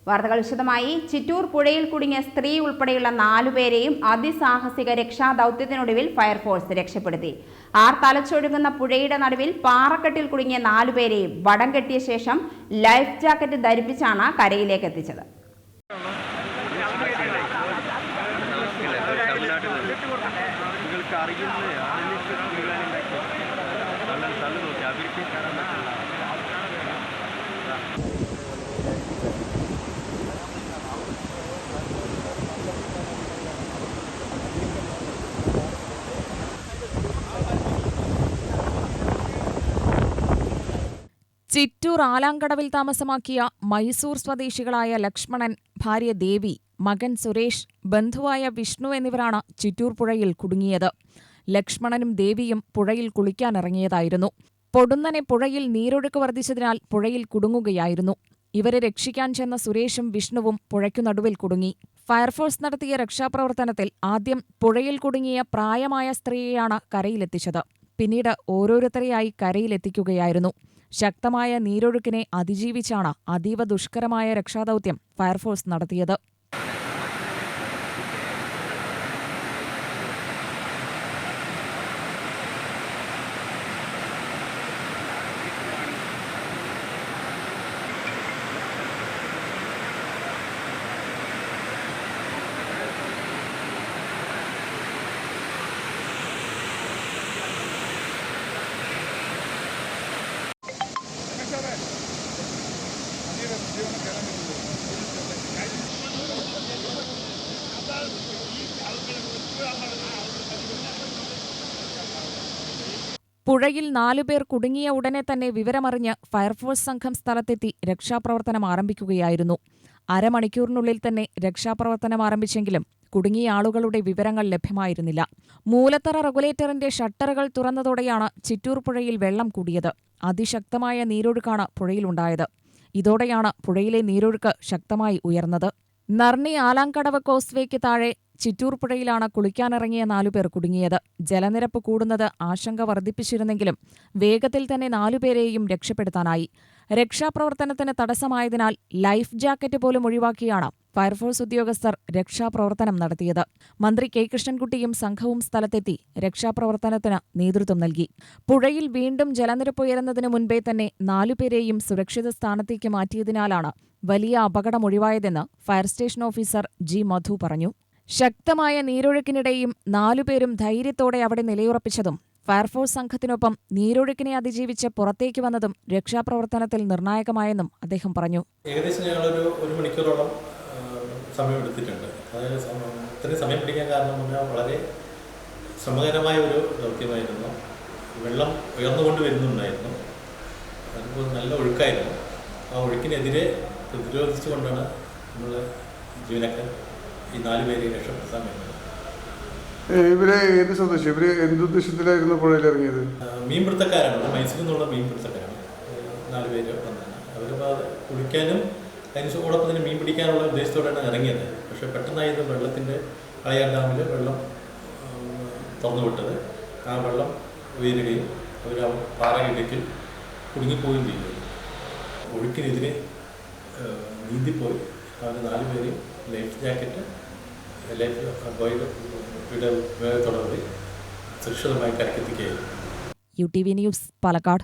വാർത്തകൾ വിശദമായി. ചിറ്റൂർ പുഴയിൽ കുടുങ്ങിയ സ്ത്രീ ഉൾപ്പെടെയുള്ള 4 പേരെയും അതിസാഹസിക രക്ഷാദൌത്യത്തിനൊടുവിൽ ഫയർഫോഴ്സ് രക്ഷപ്പെടുത്തി. തലച്ചൊഴുകുന്ന പുഴയുടെ നടുവിൽ പാറക്കെട്ടിൽ കുടുങ്ങിയ 4 പേരെയും വടം കെട്ടിയ ശേഷം ലൈഫ് ജാക്കറ്റ് ധരിപ്പിച്ചാണ് കരയിലേക്ക് എത്തിച്ചത്. ചിറ്റൂർ ആലാങ്കടവിൽ താമസമാക്കിയ മൈസൂർ സ്വദേശികളായ ലക്ഷ്മണൻ, ഭാര്യ ദേവി, മകൻ സുരേഷ്, ബന്ധുവായ വിഷ്ണു എന്നിവരാണ് ചിറ്റൂർ പുഴയിൽ കുടുങ്ങിയത്. ലക്ഷ്മണനും ദേവിയും പുഴയിൽ കുളിക്കാനിറങ്ങിയതായിരുന്നു. പൊടുന്നനെ പുഴയിൽ നീരൊഴുക്ക് വർദ്ധിച്ചതിനാൽ പുഴയിൽ കുടുങ്ങുകയായിരുന്നു. ഇവരെ രക്ഷിക്കാൻ ചെന്ന സുരേഷും വിഷ്ണുവും പുഴയ്ക്കു നടുവിൽ കുടുങ്ങി. ഫയർഫോഴ്സ് നടത്തിയ രക്ഷാപ്രവർത്തനത്തിൽ ആദ്യം പുഴയിൽ കുടുങ്ങിയ പ്രായമായ സ്ത്രീയെയാണ് കരയിലെത്തിച്ചത്. പിന്നീട് ഓരോരുത്തരെയായി കരയിലെത്തിക്കുകയായിരുന്നു. ശക്തമായ നീരൊഴുക്കിനെ അതിജീവിച്ചാണ് അതീവ ദുഷ്കരമായ രക്ഷാദൌത്യം ഫയർഫോഴ്സ് നടത്തിയത്. പുഴയിൽ 4 പേർ കുടുങ്ങിയ ഉടനെ തന്നെ വിവരമറിഞ്ഞ് ഫയർഫോഴ്സ് സംഘം സ്ഥലത്തെത്തി രക്ഷാപ്രവർത്തനം ആരംഭിക്കുകയായിരുന്നു. അരമണിക്കൂറിനുള്ളിൽ തന്നെ രക്ഷാപ്രവർത്തനം ആരംഭിച്ചെങ്കിലും കുടുങ്ങിയ ആളുകളുടെ വിവരങ്ങൾ ലഭ്യമായിരുന്നില്ല. മൂലത്തറ റെഗുലേറ്ററിന്റെ ഷട്ടറുകൾ തുറന്നതോടെയാണ് ചിറ്റൂർ പുഴയിൽ വെള്ളം കൂടിയത്. അതിശക്തമായ നീരൊഴുക്കാണ് പുഴയിലുണ്ടായത്. ഇതോടെയാണ് പുഴയിലെ നീരൊഴുക്ക് ശക്തമായി ഉയർന്നത്. നർണി ആലാങ്കടവ് കോസ്വേക്ക് താഴെ ചിറ്റൂർ പുഴയിലാണ് കുളിക്കാനിറങ്ങിയ 4 പേർ കുടുങ്ങിയത്. ജലനിരപ്പ് കൂടുന്നത് ആശങ്ക വർദ്ധിപ്പിച്ചിരുന്നെങ്കിലും വേഗത്തിൽ തന്നെ 4 പേരെയും രക്ഷപ്പെടുത്താനായി. രക്ഷാപ്രവർത്തനത്തിന് തടസ്സമായതിനാൽ ലൈഫ് ജാക്കറ്റ് പോലും ഒഴിവാക്കിയാണ് ഫയർഫോഴ്സ് ഉദ്യോഗസ്ഥർ രക്ഷാപ്രവർത്തനം നടത്തിയത്. മന്ത്രി കെ കൃഷ്ണൻകുട്ടിയും സംഘവും സ്ഥലത്തെത്തി രക്ഷാപ്രവർത്തനത്തിന് നേതൃത്വം നൽകി. പുഴയിൽ വീണ്ടും ജലനിരപ്പ് ഉയരുന്നതിനു മുൻപേ തന്നെ 4 പേരെയും സുരക്ഷിത സ്ഥാനത്തേക്ക് മാറ്റിയതിനാലാണ് വലിയ അപകടമൊഴിവായതെന്ന് ഫയർ സ്റ്റേഷൻ ഓഫീസർ ജി മധു പറഞ്ഞു. ശക്തമായ നീരൊഴുക്കിനിടെയും 4 പേരും ധൈര്യത്തോടെ അവിടെ നിലയുറപ്പിച്ചതും ഫയർഫോഴ്സ് സംഘത്തിനൊപ്പം നീരൊഴുക്കിനെ അതിജീവിച്ച് പുറത്തേക്ക് വന്നതും രക്ഷാപ്രവർത്തനത്തിൽ നിർണായകമായെന്നും അദ്ദേഹം പറഞ്ഞു. ഏകദേശം ഞങ്ങളൊരു 1 മണിക്കൂറോളം സമയമെടുത്തിട്ടുണ്ട്. അതായത് ഇത്രയും സമയം പിടിക്കാൻ കാരണം വളരെ ശ്രമകരമായ ഒരു ദൗത്യമായിരുന്നു. വെള്ളം ഉയർന്നുകൊണ്ട് വരുന്നുണ്ടായിരുന്നു. അതുപോലെ നല്ല ഒഴുക്കായിരുന്നു. ആ ഒഴുക്കിനെതിരെ പ്രതിരോധിച്ചുകൊണ്ടാണ് നമ്മൾ ജീവനക്കാർ ഈ 4 പേരെ രക്ഷപ്പെടുത്താൻ വേണ്ടത്. ഇവരെ ഏത് സ്വദേശി, ഇവര് എന്തുദ്ദേശത്തിലായിരുന്നു പുഴയിൽ ഇറങ്ങിയത്? മീൻപിടുത്തക്കാരാണ്, മൈസൂരിൽ നിന്നുള്ള മീൻപിടുത്തക്കാരാണ് 4 പേര് വന്നത്. അവർ കുളിക്കാനും അതിനോടൊപ്പം തന്നെ മീൻ പിടിക്കാനുള്ള ഉദ്ദേശത്തോടെയാണ് ഇറങ്ങിയത്. പക്ഷേ പെട്ടെന്നായിരുന്നു വെള്ളത്തിൻ്റെ കളയാർ ഡാമിൽ വെള്ളം തുറന്നുവിട്ടത്. ആ വെള്ളം ഉയരുകയും അവർ പാറയിടുക്കിൽ കുടുങ്ങിപ്പോവുകയും ചെയ്തു. ഒഴുക്കിനെതിരെ നീന്തിപ്പോയി അവർ 4 പേരെയും ലൈഫ് ജാക്കറ്റ് തുടർന്ന് സുരക്ഷിതമായി കരക്കെത്തിക്കുകയായിരുന്നു. UTV news, Palakkad.